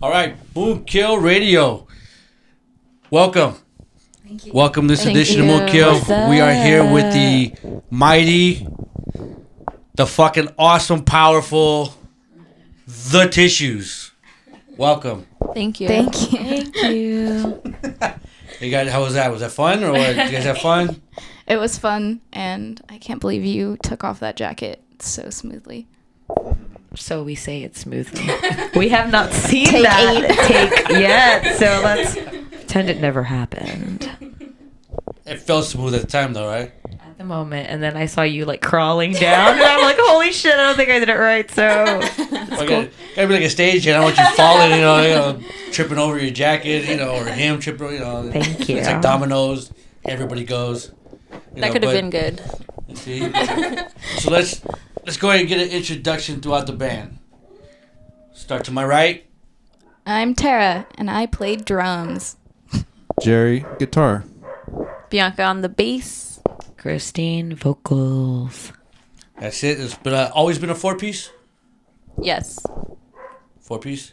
All right, MoonKIll Radio. Welcome. Thank you. Welcome this Thank edition you. of MoonKIll. What's up? We are here with the mighty, the fucking awesome, powerful, the Tissues. Welcome. Thank you. Thank you. Thank you. You guys, how was that? Was that fun or what? Did you guys have fun? It was fun, and I can't believe you took off that jacket so smoothly. So we say it smoothly. We have not seen Take that take yet, so let's pretend it never happened. It felt smooth at the time, though, right? At the moment, and then I saw you like crawling down, and I'm like, holy shit, I don't think I did it right, so it's Well, cool. gotta be like a stage, and I want you falling, tripping over your jacket, or him tripping, Thank you. It's like dominoes. Everybody goes. That could have been good. See? So let's go ahead and get an introduction throughout the band. Start to my right. I'm Tara, and I played drums. Jerry, guitar. Bianca on the bass. Christine, vocals. That's it. It's been always been a 4-piece. Yes. 4-piece.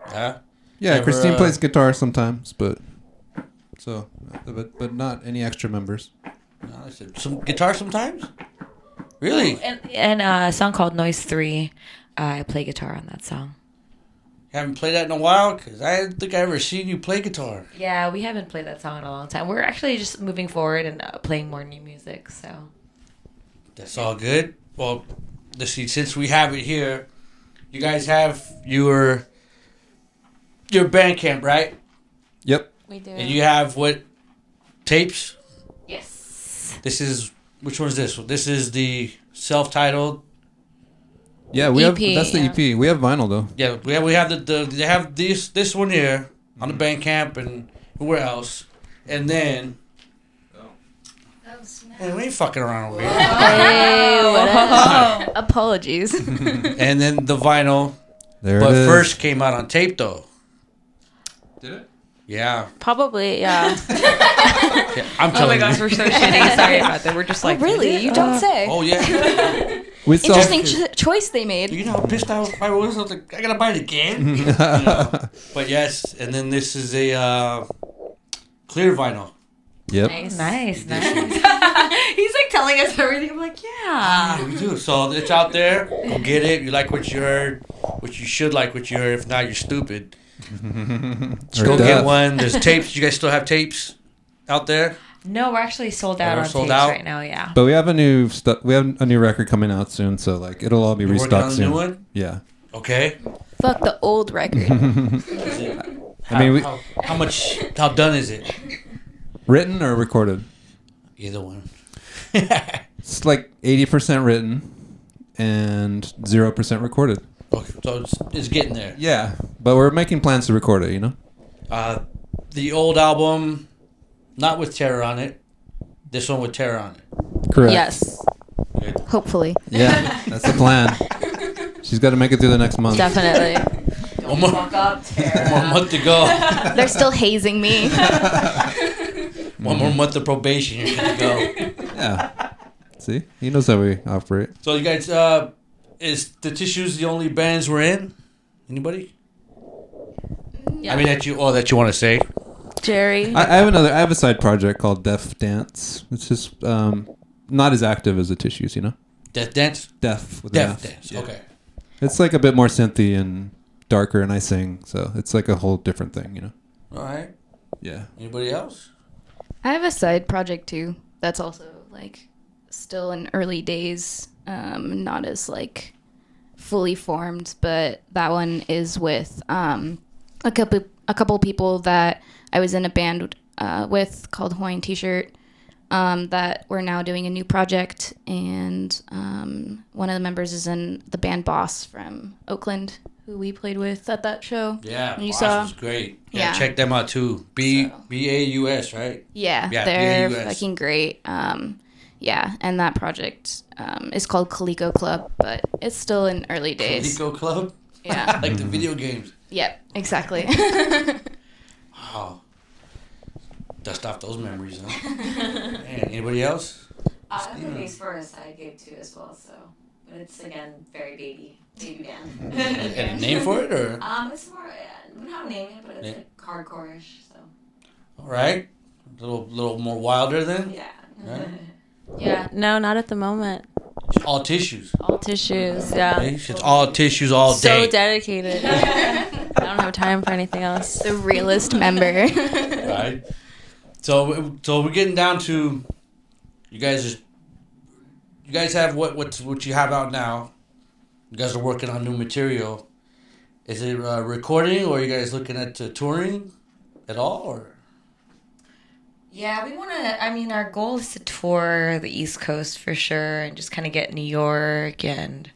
Yeah. Yeah, Never, Christine plays guitar sometimes, but not any extra members. No, I said some guitar sometimes. Really? And a song called Noise 3. I play guitar on that song. Haven't played that in a while because I didn't think I ever seen you play guitar. Yeah, we haven't played that song in a long time. We're actually just moving forward and playing more new music, so. That's all good. Well, let's see. Since we have it here, you guys have your band camp, right? Yep. We do. And you have what tapes? Yes. This is which one is this? This is the self-titled. Yeah, we EP, have. That's the EP. We have vinyl though. Yeah, we have they have this one here on the Bandcamp and where else, and then. Hey, we ain't fucking around over here. Hey, what up? Apologies. And then the vinyl, There but it is. first came out on tape though. Did it? Yeah. Probably, yeah. Yeah, I'm Oh my telling gosh, you. we're so shitty. Sorry about that. We're just like, Really? You don't say. Oh yeah. We saw. Interesting choice they made. You know how pissed I was. I was like, I gotta buy it again. But yes, and then this is a clear vinyl. Yep. Nice. He's like telling us everything. I'm like, yeah. Yeah, we do. So it's out there. Go get it. You like what you heard, what you should like what you heard. If not, you're stupid. Just go get one. There's tapes. You guys still have tapes out there? No, we're actually sold out We're on sold tapes out? right now. Yeah. But we have a new record coming out soon, so like it'll all be You're working on restocked a soon. new one? Yeah. Okay. Fuck the old record. How done is it? Written or recorded? Either one. It's like 80% written and 0% recorded. Okay, so it's getting there. Yeah, but we're making plans to record it. You know. The old album, not with Terror on it. This one with Terror on it. Correct. Yes. Good. Hopefully. Yeah, that's the plan. She's got to make it through the next month. Definitely. One more month to go. They're still hazing me. One more month of probation. You're good to go. Yeah. See, he knows how we operate. So you guys, is the Tissues the only bands we're in? Anybody? Yeah. I mean that you want to say. Jerry. I have a side project called Deaf Dance. It's just not as active as the Tissues, you know. Death Dance. Deaf with Death an F. Dance. Yeah. Okay. It's like a bit more synthy and darker, and I sing, so it's like a whole different thing, you know. All right. Yeah. Anybody else? I have a side project too. That's also like still in early days, not as like fully formed, but that one is with a couple people that I was in a band with called Hawaiian T-shirt. That we're now doing a new project, and one of the members is in the band Boss from Oakland, who we played with at that show. Yeah, you Boss saw. was great. Yeah, Yeah. check them out too. BAUS, right? Yeah, Yeah, they're BAUS. fucking great. Yeah, and that project is called Coleco Club, but it's still in early days. Coleco Club. Yeah. Like the video games. Yep, exactly. Wow. Dust off those memories, huh? Man, anybody else? I have a bass for a side gig too as well, so but it's again very baby. Baby band. And a name for it, or? It's more, we don't have a name yet, but it's like hardcore-ish, so. All right. A little more wilder then? Yeah. Right? Yeah. No, not at the moment. It's all tissues. All tissues. Yeah. Okay? It's all tissues all day. So dedicated. I don't have time for anything else. The realest member. Right. So we're getting down to you guys have what you have out now. You guys are working on new material. Is it recording, or are you guys looking at touring at all, or? Yeah, we want to, I mean, our goal is to tour the East Coast for sure and just kind of get New York and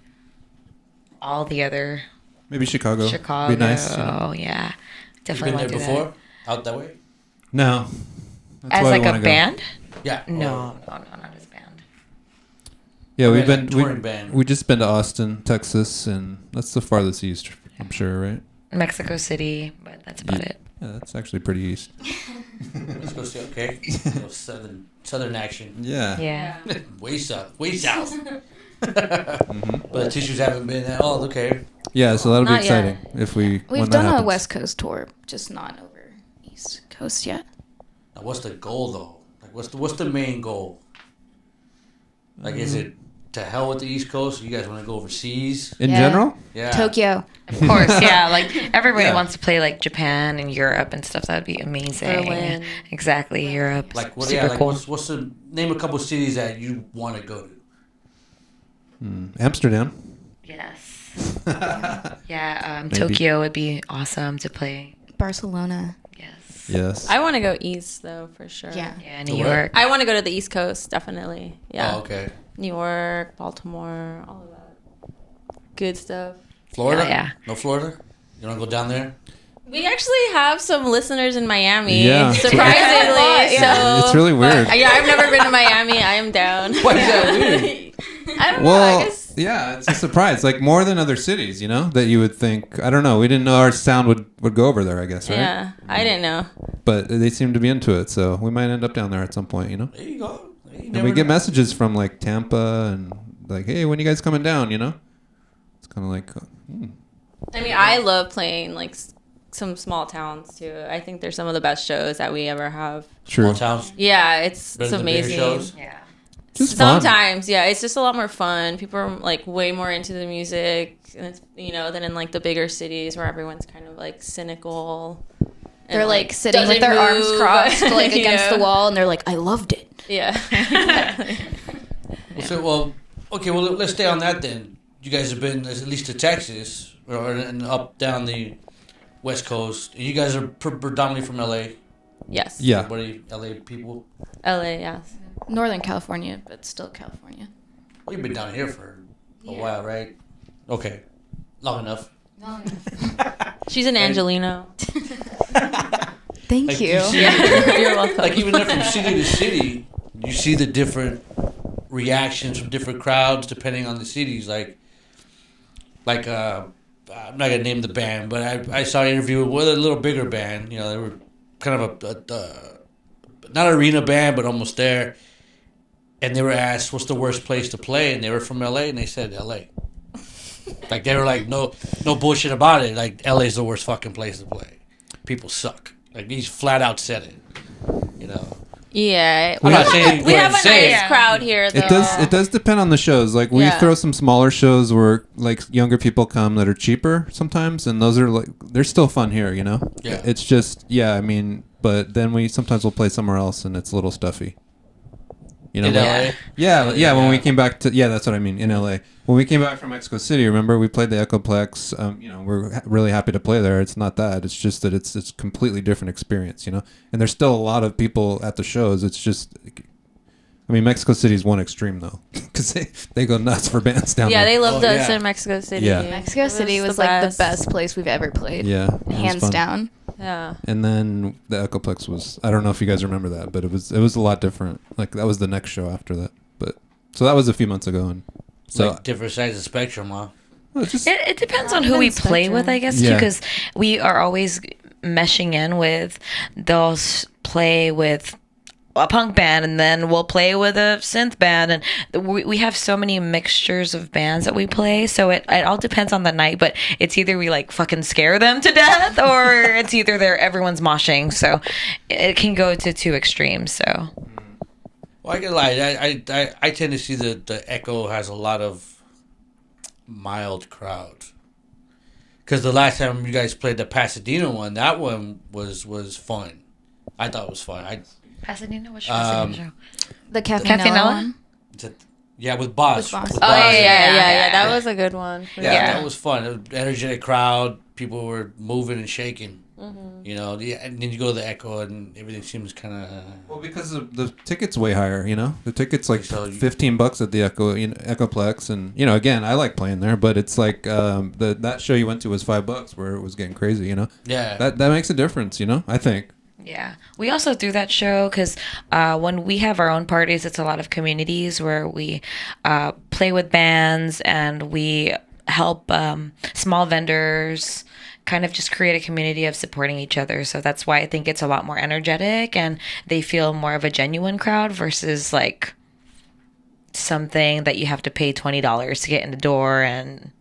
all the other Maybe Chicago. Chicago. Be nice. Oh, yeah. You Definitely been want there to do before? Out that way? No. That's that. As why we like wanna a go. band? Yeah. No, not as a band. Yeah, we've Okay, been touring band. we just been to Austin, Texas, and that's the farthest east, I'm sure, right? Mexico City, but that's about it. Yeah, that's actually pretty east. Let's go see. Okay. A little southern action. Yeah. Yeah. Way south. But the tissues haven't been at all. Okay. Yeah, so that'll be Not yet. exciting if we. We've when that done a happens. West Coast tour, just not over East Coast yet. Now, what's the goal though? Like, what's the main goal? Like, is it to hell with the East Coast? You guys want to go overseas? In Yeah. general. Yeah. Tokyo. Of course, yeah. Like everybody Yeah. wants to play like Japan and Europe and stuff. That'd be amazing. Berlin. Exactly, Europe. Like, what? Super Yeah. Like, cool. what's the name? A couple cities that you want to go to? Amsterdam. Yes. Yeah. Maybe. Tokyo would be awesome to play. Barcelona. Yes. Yes. I want to go east though, for sure. Yeah. Yeah, To New where? York. I want to go to the East Coast, definitely. Yeah. Oh, okay. New York, Baltimore, all of that. Good stuff. Florida? Hell yeah. No Florida? You want to go down there? We actually have some listeners in Miami, Yeah. surprisingly. Yeah. So, It's really weird. but, yeah, I've never been to Miami. I am down. Why is that weird? I don't know. I Well, guess. yeah, it's a surprise. Like more than other cities, you know, that you would think. I don't know. We didn't know our sound would go over there. I guess, right? Yeah, I didn't know. But they seem to be into it, so we might end up down there at some point, you know. There you go. You And never we get know. messages from like Tampa and like, hey, when you guys coming down? You know, it's kind of like, I mean, I love playing like some small towns too. I think they're some of the best shows that we ever have. true. Small towns. Yeah, it's Better than bigger amazing. shows? Yeah. Just fun. Sometimes, yeah, it's just a lot more fun. People are like way more into the music, and it's, you know, than in like the bigger cities where everyone's kind of like cynical. and, They're like sitting with doesn't their arms move, crossed, like you against know? the wall, and they're like, "I loved it." Yeah. Exactly. Okay, well, let's stay on that then. You guys have been at least to Texas or and up down the West Coast. You guys are predominantly from LA. Yes. Yeah. What are you, LA people? LA, yes. Northern California, but still California. Well, you've been down here for a while, right? Okay, long enough. She's an Angelino. Thank Like, you. you see- You're welcome. Like even there from city to city, you see the different reactions from different crowds depending on the cities. Like I'm not gonna name the band, but I saw an interview with a little bigger band. You know, they were kind of a not arena band, but almost there. And they were asked, "What's the worst place to play?" And they were from LA, and they said LA. Like they were like, no bullshit about it. Like LA's the worst fucking place to play. People suck. Like he's flat out said it. You know. Yeah. I'm not saying We go have ahead a and say nice it. crowd here, though. It does depend on the shows. Like we Yeah. throw some smaller shows where like younger people come that are cheaper sometimes, and those are like they're still fun here, you know. Yeah. It's just I mean, but then we sometimes we'll play somewhere else and it's a little stuffy. You know. In like- LA. Yeah. When we came back to that's what I mean in LA. When we came back from Mexico City, remember we played the Echoplex. You know, we're really happy to play there. It's not that. It's just that it's a completely different experience. You know, and there's still a lot of people at the shows. It's just. I mean, Mexico City is one extreme though, because they go nuts for bands down Yeah, there. they loved Oh, us yeah. in Mexico City. Yeah. Mexico It City was like the best place we've ever played. Yeah, it was Hands fun. down. Yeah. And then the Echoplex was. I don't know if you guys remember that, but it was a lot different. Like that was the next show after that. But so that was a few months ago, and so Like different sides of the spectrum, huh? well, it's just It depends on who we play with, I guess, too, Yeah. because we are always meshing in with those play with a punk band, and then we'll play with a synth band, and we have so many mixtures of bands that we play. So it all depends on the night, but it's either we like fucking scare them to death, or it's either everyone's moshing. So it can go to two extremes. So. Well, I can lie. I tend to see that the Echo has a lot of mild crowds. Because the last time you guys played the Pasadena one, that one was fun. I thought it was fun. Pasadena? What's your Pasadena show? The Cafe Cafe Nella Nella? one. Yeah, with Boss. With Boss. With Oh Boss. yeah. That was a good one. Yeah, that was fun. It was an energetic crowd. People were moving and shaking. You know, and then you go to the Echo and everything seems kind of. Well, because the ticket's way higher, you know. The ticket's like So $15 at the Echo, Echoplex, and you know, again, I like playing there, but it's like that show you went to was $5, where it was getting crazy, you know. Yeah. That makes a difference, you know. I think. Yeah, we also do that show because when we have our own parties, it's a lot of communities where we play with bands and we help small vendors kind of just create a community of supporting each other. So that's why I think it's a lot more energetic and they feel more of a genuine crowd versus like something that you have to pay $20 to get in the door, and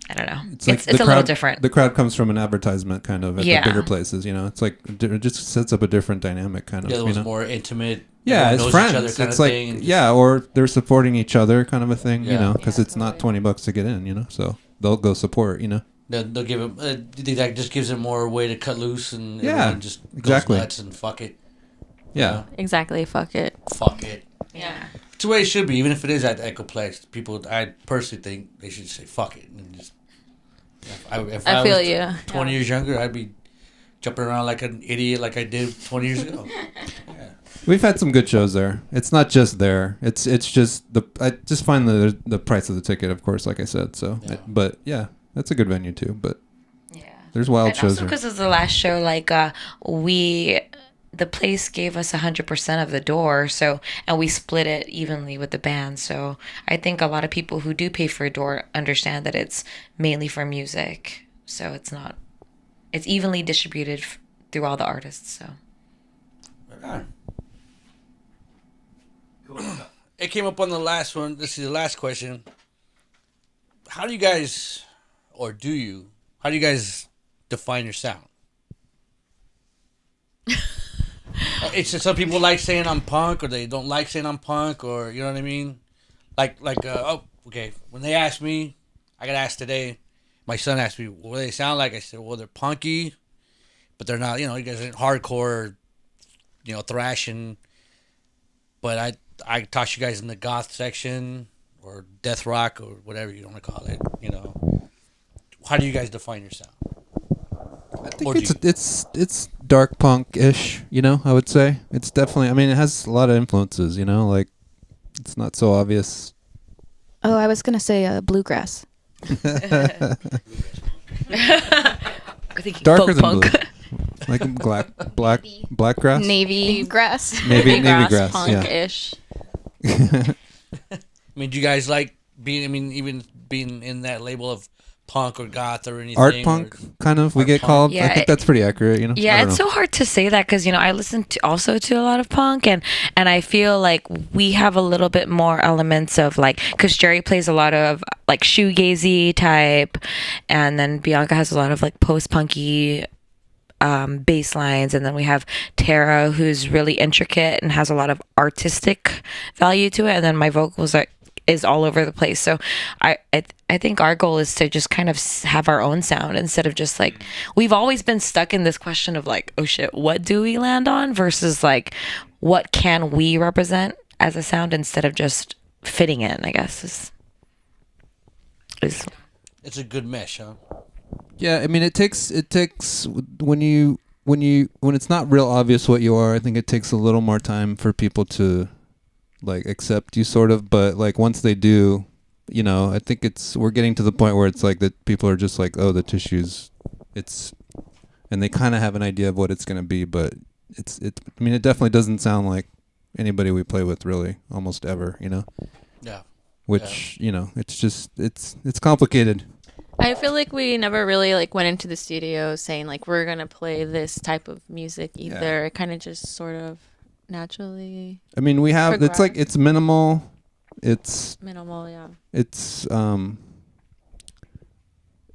I don't know. It's like a little different. The crowd comes from an advertisement kind of at Yeah. the bigger places, you know. It's like it just sets up a different dynamic kind of. Yeah, it you was know? more intimate. Yeah, Everyone it's knows friends. each other kind It's of like thing, and just- yeah, or they're supporting each other kind of a thing, you Yeah. know, because it's not $20 to get in, you know. So they'll go support, you know. They'll give him. That just gives them more way to cut loose and Yeah, everyone just exactly. goes nuts and fuck it. Yeah. Exactly. Fuck it. Fuck it. Yeah. It's the way it should be, even if it is at the Echoplex. People, I personally think they should say fuck it and just. If I feel was you. 20 years younger, I'd be jumping around like an idiot, like I did 20 years ago. We've had some good shows there. It's not just there. It's just I just find the price of the ticket, of course, like I said. So, Yeah. but yeah, that's a good venue too. But Yeah. there's wild And shows also there. because it's the last show, like the place gave us 100% of the door, so and we split it evenly with the band. So I think a lot of people who do pay for a door understand that it's mainly for music. So it's evenly distributed through all the artists. So It came up on the last one. This is the last question. How do you guys define your sound? It's just some people like saying I'm punk, or they don't like saying I'm punk, or you know what I mean. Okay. When they ask me, I got asked today. My son asked me, "What do they sound like?" I said, "Well, they're punky, but they're not. You know, you guys aren't hardcore, you know, thrashing." But I toss you guys in the goth section or death rock or whatever you want to call it. You know, how do you guys define your sound? I think it's dark punk-ish, you know, I would say. It's definitely, I mean, it has a lot of influences, you know, like it's not so obvious. Oh, I was gonna say bluegrass. Darker than punk. blue. Like black grass? Navy grass. Navy grass, yeah. punk-ish. I mean, do you guys like even being in that label of punk or goth or anything? Art punk, kind of, we Art get punk. called. Yeah, I think that's pretty accurate, you know? I Yeah, don't it's know. so hard to say that because I listen to a lot of punk, and I feel like we have a little bit more elements of like, because Jerry plays a lot of like shoegazy type, and then Bianca has a lot of like post punky bass lines, and then we have Tara, who's really intricate and has a lot of artistic value to it, and then my vocals is all over the place. So I think our goal is to just kind of have our own sound instead of just like, we've always been stuck in this question of like, oh shit, what do we land on versus like what can we represent as a sound instead of just fitting in, I guess is It's a good mesh, huh? Yeah, I mean, it takes when it's not real obvious what you are. I think it takes a little more time for people to like accept you, sort of. But like once they do, you know, I think we're getting to the point where it's like that people are just like, oh, the tissues, and they kind of have an idea of what it's gonna be, but I mean, it definitely doesn't sound like anybody we play with really, almost ever, you know. Yeah. Which you know, it's just it's complicated. I feel like we never really like went into the studio saying like we're gonna play this type of music either. Yeah. It kind of just sort of naturally I mean, we have it's like it's minimal. It's minimal, yeah. it's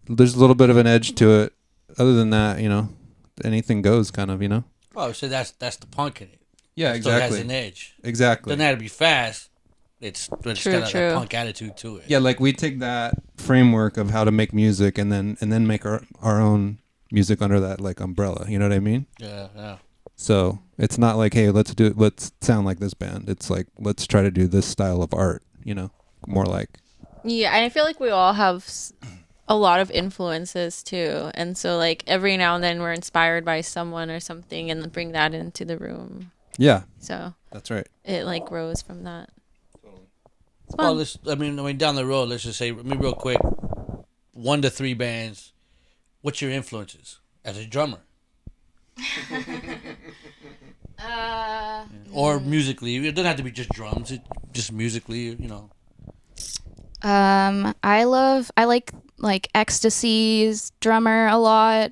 there's a little bit of an edge to it. Other than that, anything goes kind of, Oh, so that's the punk in it. Yeah, It still has exactly. an edge. Exactly. Doesn't have to be fast. It's got a punk attitude to it. Yeah, like we take that framework of how to make music and then make our own music under that like umbrella. You know what I mean? Yeah. So it's not like, hey, let's sound like this band. It's like, let's try to do this style of art. More like. Yeah, and I feel like we all have a lot of influences too, and so like every now and then we're inspired by someone or something, and then bring that into the room. Yeah. So that's right. It like grows from that. Well, I mean, down the road, let's just say, real quick, 1 to 3 bands. What's your influences as a drummer? Or musically, it doesn't have to be just drums. Just musically, I like Ecstasy's drummer a lot.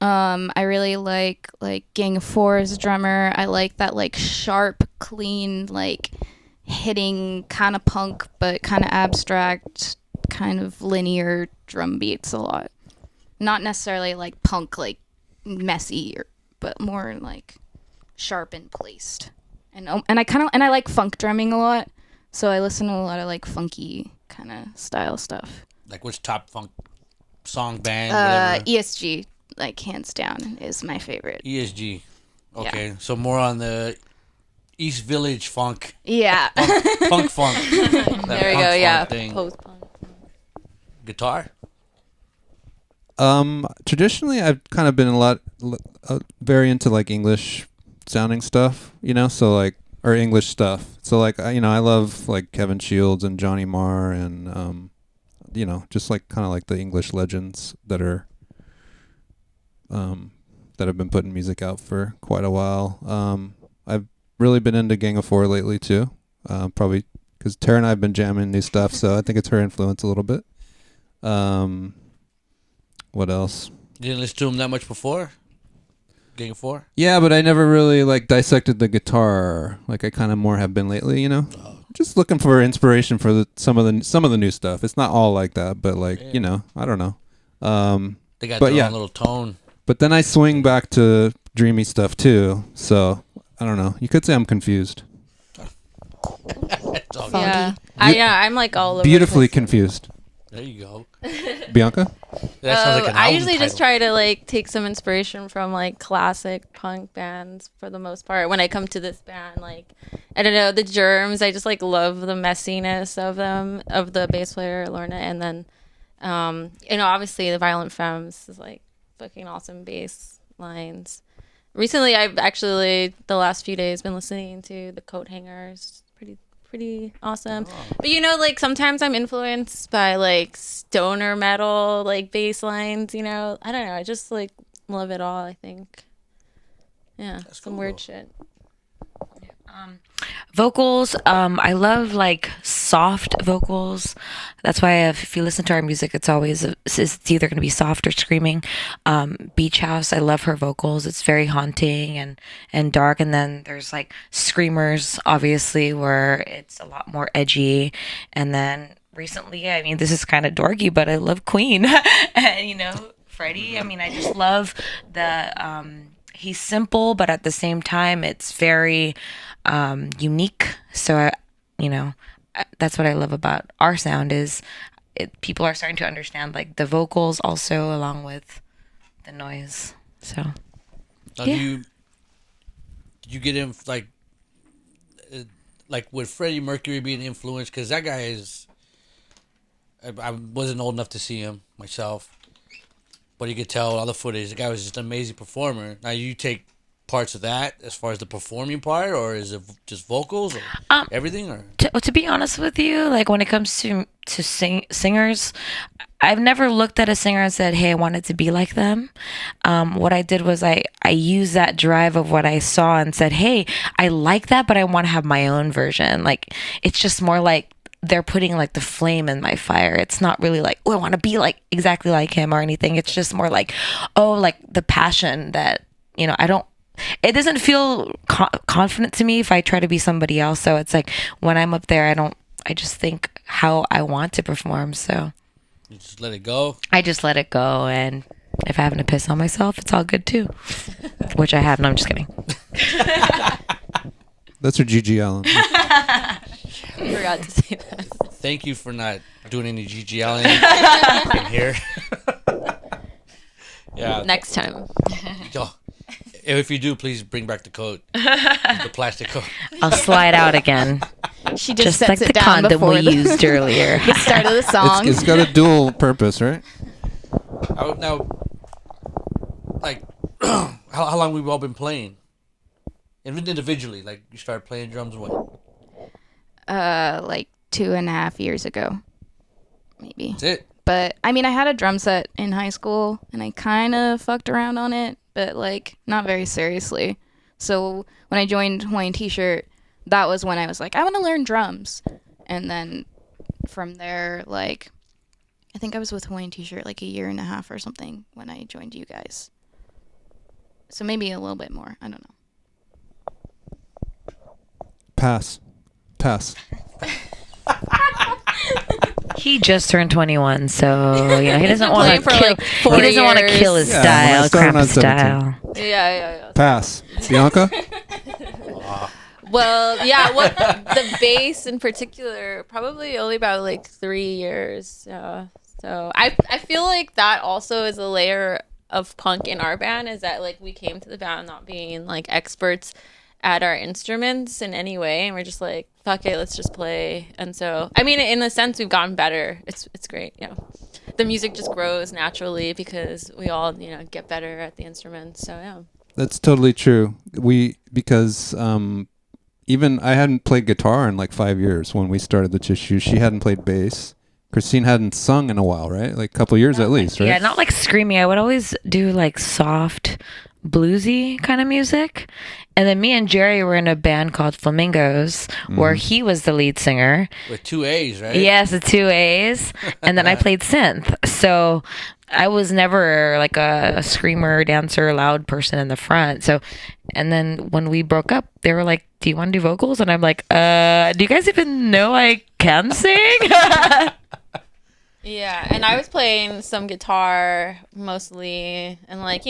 I really like Gang of Four's drummer. I like that like sharp, clean, like hitting kind of punk but kind of abstract, kind of linear drum beats a lot. Not necessarily like punk, like messy, but more like sharp and placed. And I like funk drumming a lot, so I listen to a lot of like funky kind of style stuff. Like which top funk song band? Whatever. ESG, like hands down, is my favorite. ESG. Okay, Yeah. so more on the East Village funk. Yeah. Punk funk. There we go. Yeah. Thing. Post-punk. Guitar. Traditionally, I've kind of been very into like English sounding stuff, so like, or English stuff. So like, I love like Kevin Shields and Johnny Marr and, just like kind of like the English legends that are, that have been putting music out for quite a while. I've really been into Gang of Four lately too. Probably because Tara and I have been jamming new stuff, so I think it's her influence a little bit. What else? You didn't listen to them that much before? Gang of Four? Yeah, but I never really like dissected the guitar like I kind of more have been lately, Just looking for inspiration for some of the new stuff. It's not all like that, but like, I don't know. They got their own little tone. But then I swing back to dreamy stuff too. So, I don't know. You could say I'm confused. Yeah. I'm like all over. Beautifully confused. There you go. Bianca? That sounds like an I album usually just title. try to like take some inspiration from like classic punk bands for the most part. When I come to this band, like I don't know, the Germs, I just like love the messiness of them, of the bass player Lorna, and then obviously the Violent Femmes is like fucking awesome bass lines. Recently, I've actually the last few days been listening to the Coat Hangers. Pretty awesome. But like sometimes I'm influenced by like stoner metal, like bass lines, I don't know. I just like love it all, I think. Yeah, That's some cool. weird shit. Vocals, I love like soft vocals. That's why if you listen to our music, it's either going to be soft or screaming. Beach House, I love her vocals. It's very haunting and dark. And then there's like screamers, obviously, where it's a lot more edgy. And then recently, I mean, this is kind of dorky, but I love Queen. And Freddie. I mean, I just love he's simple, but at the same time, it's very unique. So, that's what I love about our sound is people are starting to understand like the vocals also along with the noise. So, Now, yeah. did you get him like with Freddie Mercury being influenced? Because that guy is. I wasn't old enough to see him myself, but you could tell all the footage. The guy was just an amazing performer. Now you take parts of that as far as the performing part, or is it just vocals or everything? Or To be honest with you, like when it comes to singers, I've never looked at a singer and said, "Hey, I wanted to be like them." What I did was I used that drive of what I saw and said, "Hey, I like that, but I want to have my own version." Like it's just more like they're putting like the flame in my fire. It's not really like, "Oh, I want to be like exactly like him" or anything. It's just more like, oh, like the passion that I don't it doesn't feel confident to me if I try to be somebody else. So it's like when I'm up there, I just think how I want to perform. So You just let it go. I just let it go. And if I happen to piss on myself, it's all good too. Which I have. No, I'm just kidding. That's her GGL. I forgot to say that. Thank you for not doing any GGLing in here. Yeah. Next time. Yo, if you do, please bring back the coat, the plastic coat. I'll slide out again. She just, Just sets like it the down condom before we the, used earlier. the start of the song. It's got a dual purpose, right? Now, like, how long we've all been playing? Individually, like you started playing drums what? Like 2.5 years ago, maybe. That's it. But I mean, I had a drum set in high school, and I kind of fucked around on it, but like not very seriously. So when I joined Hawaiian T-shirt, that was when I was like, I want to learn drums. And then from there, like, I think I was with Hawaiian T-shirt like 1.5 years or something when I joined you guys. So maybe a little bit more. I don't know. Pass. He just turned 21, so he doesn't want Playing to for, kill. like, 4 He doesn't want to years. kill his Yeah, when I style, started crap on 17. style. Yeah. Pass. Bianca? Well, yeah, the bass in particular, probably only about like 3 years. So I feel like that also is a layer of punk in our band, is that like we came to the band not being like experts at our instruments in any way, and we're just like, fuck it, let's just play. And so I mean, in a sense, we've gotten better. It's great. The music just grows naturally because we all get better at the instruments. So yeah. That's totally true. Because even I hadn't played guitar in like 5 years when we started the Tissue. She hadn't played bass. Christine hadn't sung in a while, right? Like a couple years at least, right? Yeah, not like screaming. I would always do like soft, bluesy kind of music. And then me and Jerry were in a band called Flamingos, where he was the lead singer. With 2 A's, right? Yes, the 2 A's. And then I played synth. So I was never like a screamer, dancer, loud person in the front. So, and then when we broke up, they were like, do you want to do vocals? And I'm like, do you guys even know I can sing? Yeah, and I was playing some guitar mostly, and like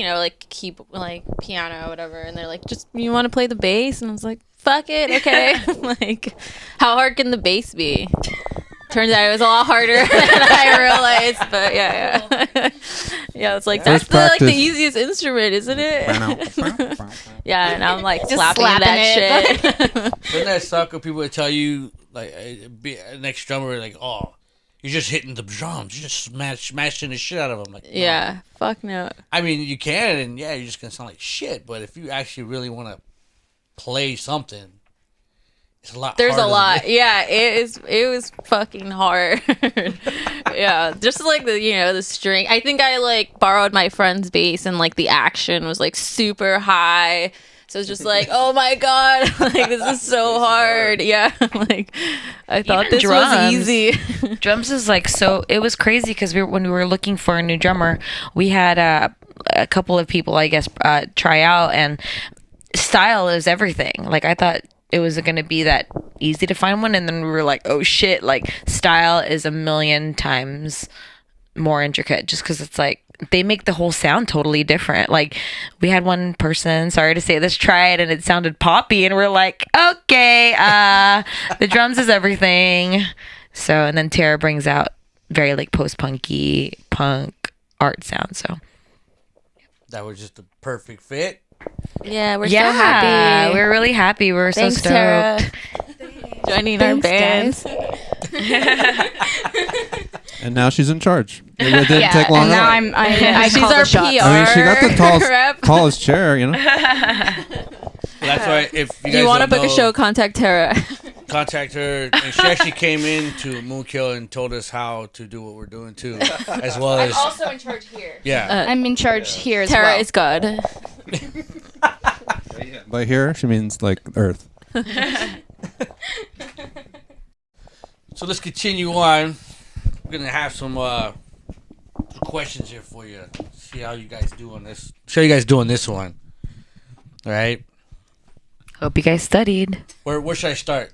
keep like piano or whatever. And they're like, "Just you want to play the bass?" And I was like, "Fuck it, okay." Like, how hard can the bass be? Turns out it was a lot harder than I realized. But yeah. Yeah, it's like that's the easiest instrument, isn't it? Yeah, and I'm like slapping that shit. Doesn't that suck when people tell you like be an ex drummer like, oh, you're just hitting the drums. You're just smashing the shit out of them. Like, yeah, fuck no. I mean, you can, and yeah, you're just gonna sound like shit. But if you actually really want to play something, it's a lot. There's a harder lot. than Yeah, it was fucking hard. Yeah, just like the string. I think I like borrowed my friend's bass, and like the action was like super high. So it's just like, oh my god, like this is so hard. Yeah, like I thought Even this was drums. easy. Drums is like so. It was crazy because when we were looking for a new drummer, we had a couple of people, I guess, try out, and style is everything. Like I thought it was going to be that easy to find one, and then we were like, oh shit, like style is 1,000,000 times more intricate, just because it's like they make the whole sound totally different. Like we had one person, sorry to say this, try it and it sounded poppy, and we're like, okay, the drums is everything. So, and then Tara brings out very like post-punky punk art sound. So that was just a perfect fit. Yeah, we're so happy. We're really happy. We're Thanks, so stoked. Tara. Joining our band. And now she's in charge. It didn't take long and at now all. I She's call the our shots. PR. I mean, she got the rep. tallest chair, you know? That's why if you If guys you want to don't book a know, show, contact Tara. contact her. And she actually came in to MoonKIll and told us how to do what we're doing too, as well as also in charge here. yeah. I'm in charge here as Tara well. is God. By here, she means like Earth. So let's continue on. We're gonna have some questions here for you. See how you guys do on this. See how you guys do on this one. All right. Hope you guys studied. Where should I start?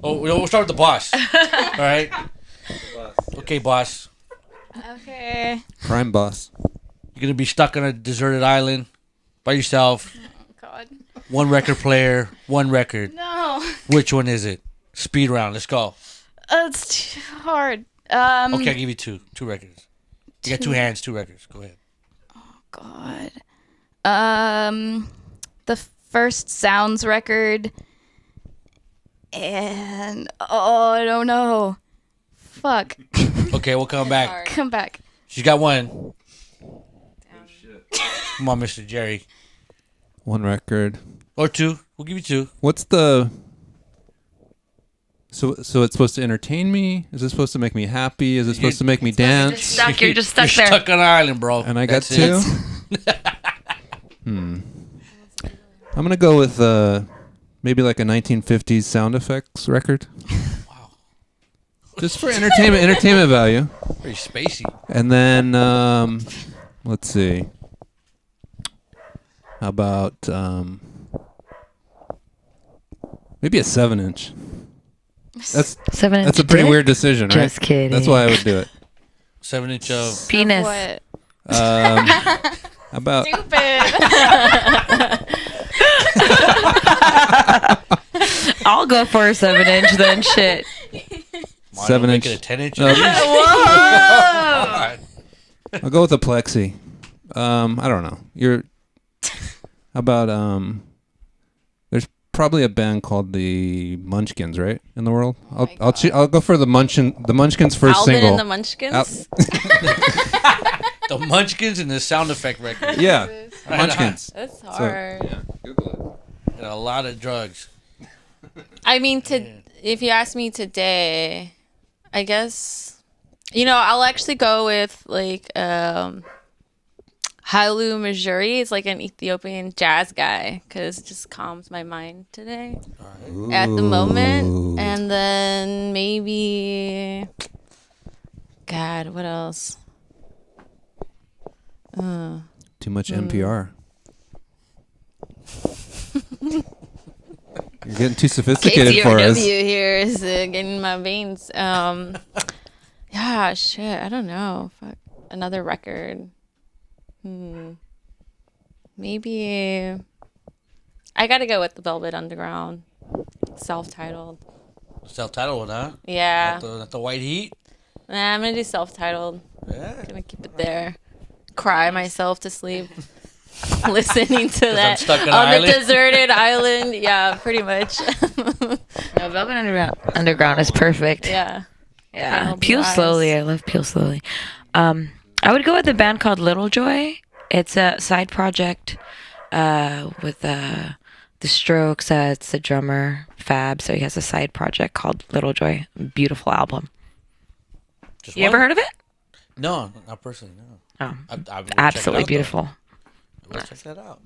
We'll start with the boss. All right. Okay, boss. Okay. Prime boss. You're gonna be stuck on a deserted island by yourself. God. One record player, one record. No. Which one is it? Speed round. Let's go. It's too hard. Okay, I'll give you two records. You got two hands, two records. Go ahead. God. The first Sounds record. And I don't know. Fuck. Okay, we'll come back. hard. Come back. She's got one. Come on, Mr. Jerry. One record. Or two. We'll give you two. What's the... So it's supposed to entertain me? Is it supposed to make me happy? Is it supposed to make me dance? Stuck. You're just stuck You're there. stuck on an island, bro. And I got That's it. two? I'm going to go with maybe like a 1950s sound effects record. Wow. Just for entertainment value. Very spacey. And then, let's see. How about maybe a 7-inch? That's 7 that's a pretty weird decision, right? Just kidding. That's why I would do it. 7-inch of. Penis. What? How about I'll go for a 7-inch then. Shit. 7-inch? Make it a 10-inch. Whoa. I'll go with a plexi. I don't know. How about there's probably a band called the Munchkins, right? In the world. I'll go for the Munchkins first Alvin single. and the Munchkins. The Munchkins and the sound effect record. Yeah, Munchkins. That's hard. Yeah, Google And a lot of drugs. I mean, if you ask me today, I guess, I'll actually go with like Hailu Majuri. It's like an Ethiopian jazz guy because it just calms my mind today it. at the moment. Ooh. And then maybe, God, what else? Too much NPR. You're getting too sophisticated for us. KCRW here is getting in my veins. Yeah, shit. I don't know. Fuck. Another record. Maybe. I gotta go with the Velvet Underground. Self-titled. Self-titled one, huh? Yeah. Not the white heat. Nah, I'm gonna do self-titled. Yeah. Gonna keep it there. Cry myself to sleep. Listening to that stuck on on an the island? deserted island. Yeah, pretty much. No, Velvet Underground is perfect. Yeah. Yeah. I'll be Peel honest. Slowly. I love Peel Slowly. I would go with a band called Little Joy. It's a side project with the Strokes. It's the drummer Fab, so he has a side project called Little Joy. Beautiful album. Just You one? ever heard of it? No, not personally, no. Oh, I will check it absolutely out, beautiful. though. Let's check that out.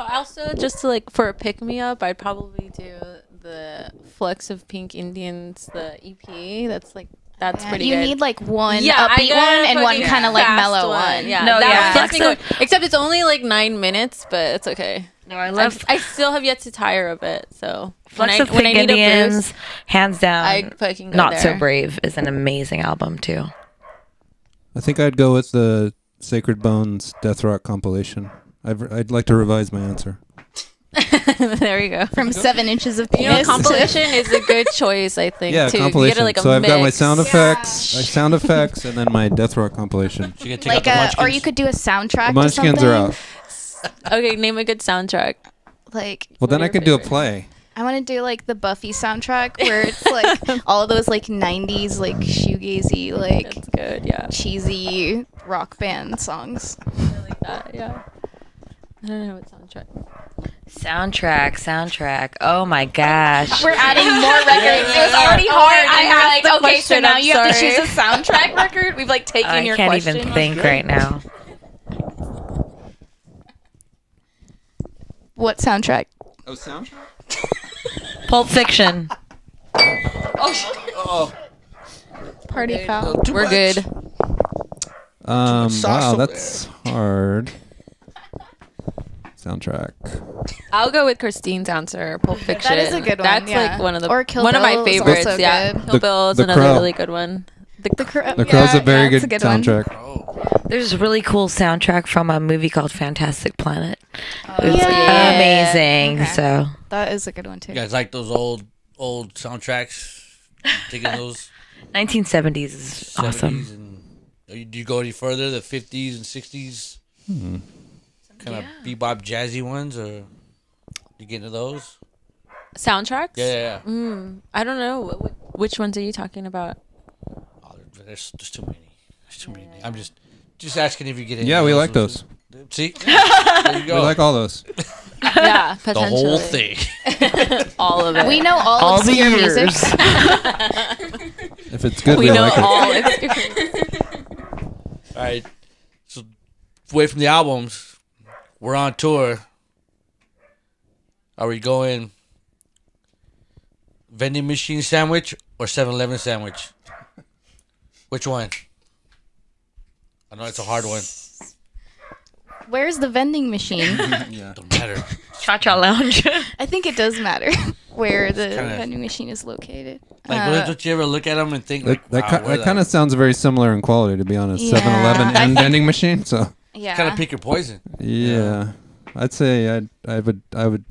Also just to for a pick me up, I'd probably do the Flecks of Pink Indians, the EP. That's pretty You good. need like one I upbeat got one a and one fucking kind of like fast mellow one. Yeah, No, that yeah. one gets me Flecks going. Except it's only like 9 minutes, but it's okay. No, I love I still have yet to tire of it. So Flecks of when I Pink need a Indians, boost, hands down. I fucking go Not there. So Brave is an amazing album too. I think I'd go with the Sacred Bones Death Rock compilation. I'd like to revise my answer. There you go. From 7 inches of penis. Compilation is a good choice, I think. Yeah, too. compilation. You get So I've got my mix. sound effects, and then my Death Rock compilation. So you can take out like the Munchkins. or you could do a soundtrack. The Munchkins to something. are out. Okay, name a good soundtrack. Like Well, then What are I your could do a favorites? play. I want to do like the Buffy soundtrack where it's like all of those like 90s like shoegazy like That's good. Yeah, cheesy rock band songs. I like that. Yeah. I don't know what soundtrack. Soundtrack. Oh my gosh. We're adding more records. It was already hard. I And you're asked the like, okay, so question, now I'm you have to sorry. choose a soundtrack record. We've like taken I your can't question. even think right now. What soundtrack? Oh, soundtrack? Pulp Fiction. Oh, Party Good. foul. too We're much. good. sauce Wow, over that's hard. Soundtrack. I'll go with Christine's answer, Pulp Fiction. That is a good one. That's yeah. like one of the or Kill one of my Bill is favorites. also Yeah, good. Kill Bill is The another Crow. really good one. The Crow. The Crow's a very it's good, one. soundtrack. Oh, There's a really cool soundtrack from a movie called Fantastic Planet. It's yeah. amazing. Okay. So That is a good one too. you guys like those old soundtracks? Taking those 1970s is 70s awesome. and do you go any further? The 50s and 60s, kind of bebop jazzy ones, or you get into those? Soundtracks? Yeah. I don't know. Which ones are you talking about? Oh, there's too many. There's too many. I'm just asking if you get into Yeah, we like those. See, there you go. We like all those. Yeah, the potentially. whole thing. All of it. We know all All the obscure music. years. If it's good, We we know like it. all experience. All right. So, away from the albums, we're on tour. Are we going vending machine sandwich or 7-Eleven sandwich? Which one? I know it's a hard one. Where's the vending machine? Don't matter. Cha Cha Lounge. I think it does matter where the kinda- vending machine is located. Like, don't you ever look at them and think, That, like, wow, that kind of sounds very similar in quality, to be honest. Yeah. 7-Eleven and vending machine. So Yeah. kind of pick your poison. yeah, I'd say I would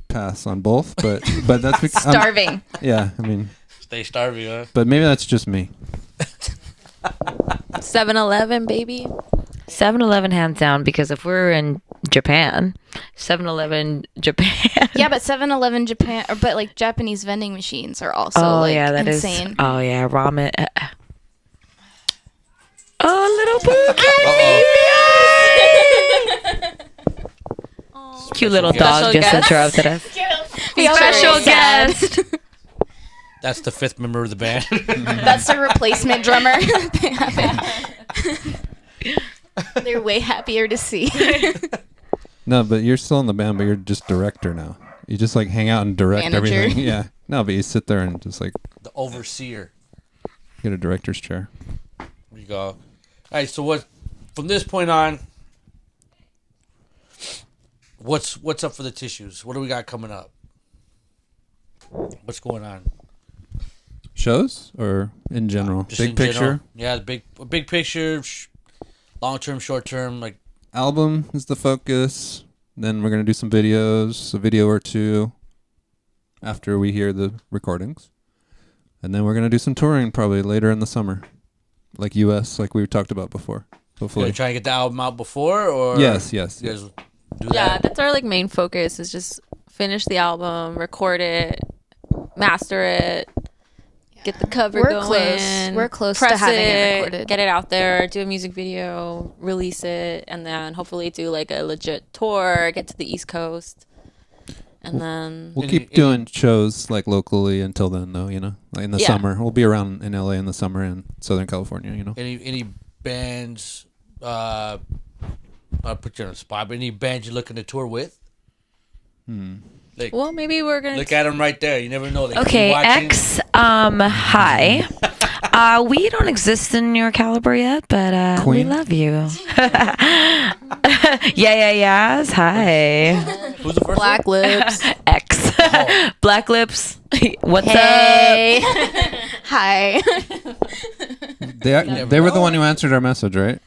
pass on both, but that's because Starving. yeah, I mean, Stay starving, huh? but maybe that's just me. 7-Eleven, baby. 7-Eleven hands down, because if we're in Japan, 7-Eleven Japan. Yeah, but 7-Eleven Japan, but like Japanese vending machines are also like that is. insane. Oh yeah, ramen. Oh, little Pookie. Cute little dog Special just guest. interrupted us. Feel Special very sad. guest. That's the fifth member of the band. That's the replacement drummer. They have it. They're way happier to see. No, but you're still in the band, but you're just director now. You just like hang out and direct Manager. everything. Yeah. No, but you sit there and just like The overseer. get a director's chair. There you go. All right, so what? From this point on, what's up for the tissues? What do we got coming up? What's going on? Shows or in general? Just Big in picture. general? Yeah, big picture, long term, short term. Like, Album is the focus. Then we're gonna do some videos, a video or two after we hear the recordings. And then we're gonna do some touring probably later in the summer. Like US, like we talked about before. you Hopefully. trying to get the album out before, or Yes. You guys do Yeah, that? that's our like main focus is just finish the album, record it, master it, get the cover We're going. close. We're close to press having it recorded. Get it out there, do a music video, release it, and then hopefully do like a legit tour, get to the East Coast. And then We'll Any- keep doing shows like locally until then, though. You know, like in the Yeah. summer. We'll be around in LA in the summer and Southern California. You know. Any bands? I'll put you on the spot. But any bands you're looking to tour with? Like, well, maybe we're gonna look at them right there. You never know. They could be Okay, watching. X. Hi. We don't exist in your caliber yet, but we Queen? love you. Yes. Hi. Who's the first Black Lips. X. Black Lips. What's Hey. Hi. They were the one who answered our message, right?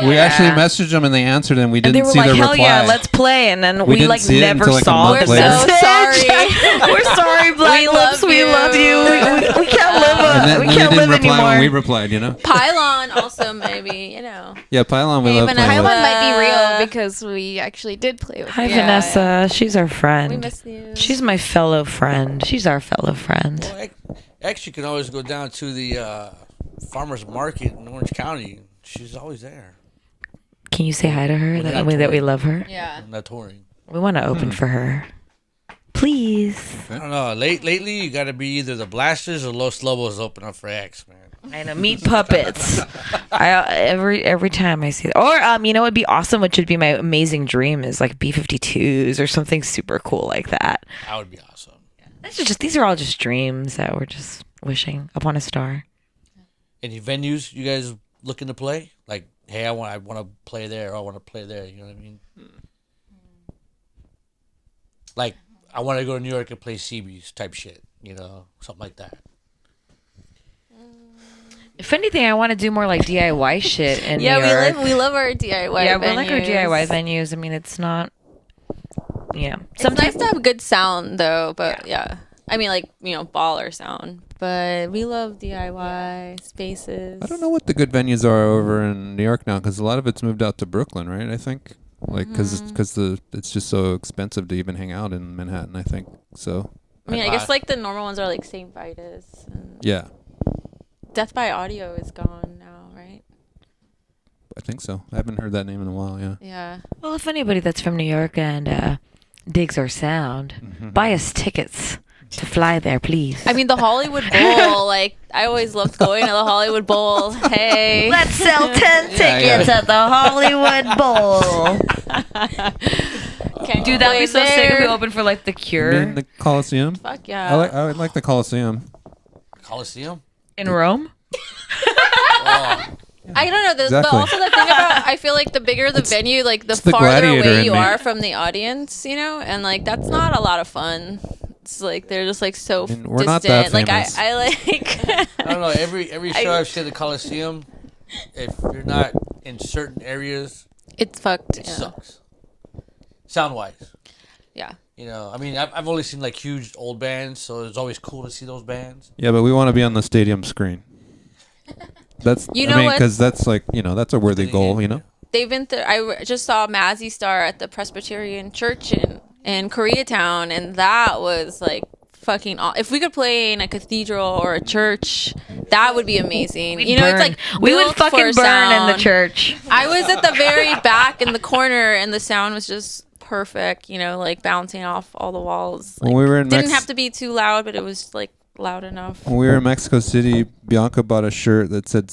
We actually messaged them and they answered and we And they didn't were see like, their "Hell reply. yeah, let's play!" And then we didn't like see it never until, like, a saw month the later. message. So sorry. We're sorry, Black We Lips. love We you. love you. We can't live. and then, We then can't they live didn't reply anymore. when we replied, you know? Pylon also maybe, you know. Yeah, Pylon we Hey, love Vanessa. playing Pylon with. might be real because we actually did play with Hi, her. Yeah. Vanessa. She's our friend. We miss you. She's my fellow friend. She's our fellow friend. Well, actually, you can always go down to the farmers market in Orange County. She's always there. Can you say hi to her? We're That not way that we touring. love her. Yeah. I'm not touring. We want to open for her. Please. I don't know. Lately, you got to be either the Blasters or Los Lobos open up for X, man. I know, meat puppets. Every time I see that. Or you know what'd be awesome, which would be my amazing dream, is like B-52s or something super cool like that. That would be awesome. These are all just dreams that we're just wishing upon a star. Any venues you guys looking to play? Like hey, I want to play there, or I want to play there. You know what I mean? Like, I want to go to New York and play CB's type shit. You know, something like that. If anything, I want to do more like DIY shit in New Yeah, York. we love our DIY. Yeah, we like our venues. DIY venues. I mean, it's not. Yeah, It's nice to have good sound though, but yeah. I mean, like, baller sound. But we love DIY spaces. I don't know what the good venues are over in New York now, because a lot of it's moved out to Brooklyn, right? I think, like, because it's just so expensive to even hang out in Manhattan. I think so. I mean, I guess like the normal ones are like St. Vitus. And Yeah, Death by Audio is gone now, right? I think so. I haven't heard that name in a while. Yeah. Yeah. Well, if anybody that's from New York and digs our sound, buy us tickets to fly there, please. I mean, the Hollywood Bowl, like, I always loved going to the Hollywood Bowl. Hey. Let's sell 10 tickets at the Hollywood Bowl. Dude, that'd be so sick if we opened for like The Cure In the Coliseum. Fuck yeah. I like the Coliseum. Coliseum? in Rome. I don't know. But Exactly. also the thing about, I feel like the bigger the venue, like the it's the farther gladiator away in you me. are from the audience, and like that's not a lot of fun. It's like they're just like so mean, we're distant. not that like famous. I like. I don't know. Every show I've seen at the Coliseum, if you're not in certain areas, It's fucked. it Yeah. sucks. Sound wise. Yeah. You know, I mean, I've only seen like huge old bands, so it's always cool to see those bands. Yeah, but we want to be on the stadium screen. That's You know what? because that's like that's a worthy goal. They've been through. Just saw Mazzy Star at the Presbyterian Church in Koreatown, and that was like fucking. If we could play in a cathedral or a church, that would be amazing. It's like we would built fucking for burn in the sound. church. I was at the very back in the corner, and the sound was just perfect. Like bouncing off all the walls. When we were in didn't have to be too loud, but it was like loud enough. When we were in Mexico City, Bianca bought a shirt that said,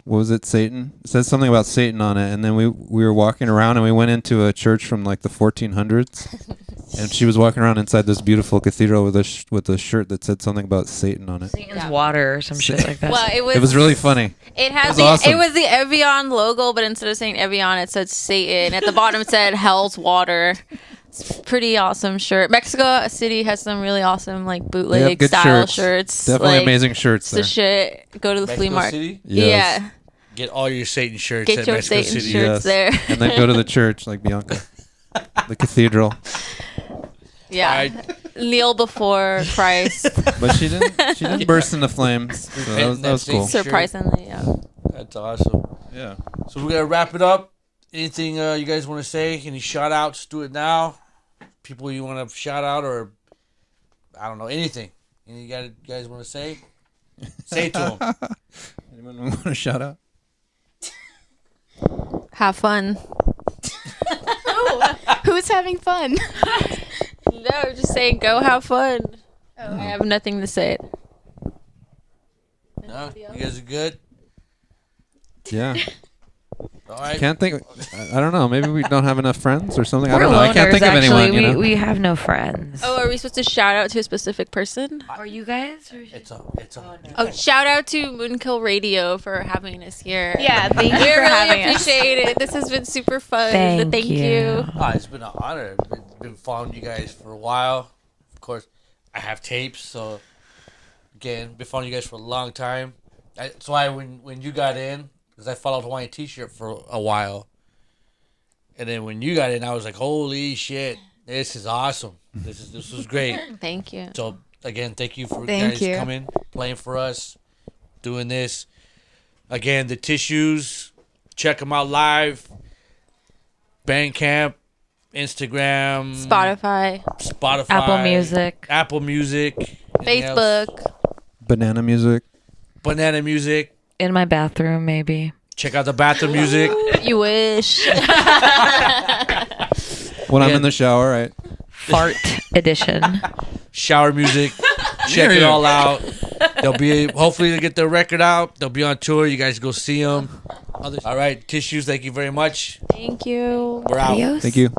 what was it, Satan? It said something about Satan on it. And then we were walking around and we went into a church from like the 1400s. And she was walking around inside this beautiful cathedral with a shirt that said something about Satan on it. Satan's water or some shit like that. Well, It was really funny. It has It was awesome. It was the Evian logo, but instead of saying Evian, it said Satan. At the bottom, it said Hell's Water. It's pretty awesome shirt. Mexico City has some really awesome like They have bootleg good style shirts. shirts. Definitely like, amazing shirts it's there. the shit. Go to the flea Mexico market. City? Yes. Yeah. Get all your Satan shirts Get at your Mexico Satan City. shirts there. And then go to the church like Bianca. The cathedral. Yeah. Alright. Kneel before Christ. But she didn't burst into flames. So that was cool. Sure. Surprisingly, yeah. That's awesome. Yeah. So we're gonna wrap it up. Anything you guys want to say? Any shout outs? Do it now. People you want to shout out, or I don't know, anything. Any you guys want to say? Say it to them. Anyone want to shout out? Have fun. Who's having fun? No, just saying go have fun. I have nothing to say. No, you guys are good. Yeah. All right. Can't think. I don't know. Maybe we don't have enough friends or something. I We're don't know. I can't loners, think of actually. anyone. We have no friends. Oh, are we supposed to shout out to a specific person? Are you guys? It's a. Oh, shout out to MoonKIll Radio for having us here. Yeah, thank you We for really having us. appreciate it. This has been super fun. Thank you. you. Oh, it's been an honor. I've been following you guys for a while. Of course, I have tapes, so again, been following you guys for a long time. That's why when you got in, because I followed Hawaiian T-shirt for a while, and then when you got in, I was like, "Holy shit, this is awesome! This was great." Thank you. So again, thank you for Thank guys you. coming, playing for us, doing this. Again, the tissues, check them out live. Bandcamp, Instagram, Spotify, Apple Music. anything else? Facebook. Banana music. Banana Music. In my bathroom, maybe. Check out the bathroom music. You wish. When I'm Yeah. in the shower, right? Fart edition. Shower music. Check it all out. They'll be hopefully they'll get their record out. They'll be on tour. You guys go see them. All right, tissues. Thank you very much. Thank you. We're out. Adios. Thank you.